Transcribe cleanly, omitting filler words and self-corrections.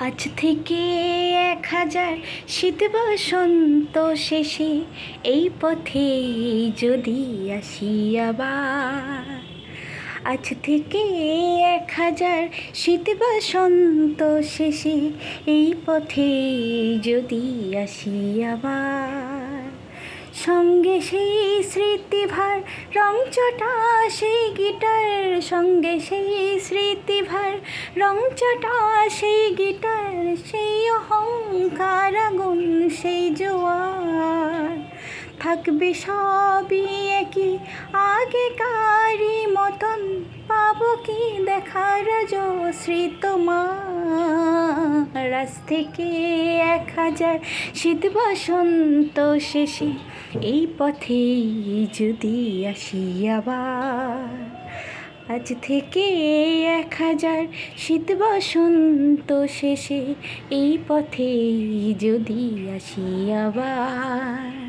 আজ থেকে 1000 শীত বসন্ত শেষে এই পথে যদি আসি আবার। আজ থেকে 1000 শীত বসন্ত শেষে এই পথে যদি আসি আবার। সঙ্গে সেই স্মৃতিভার রংচটা সেই গিটার, সঙ্গে সেই স্মৃতিভার রংচটা সেই গিটার, সেই অহংকার আগুন সেই জোয়ার। থাকবে সবই একই আগেকারই মতন, পাবো কি দেখার যশ্রী তোমার। আজ থেকে 1000 শীত বসন্ত শেষে এই পথেই যদি আসি আবার। আজ থেকে 1000 শীত বসন্ত শেষে এই পথেই যদি আসি আবার।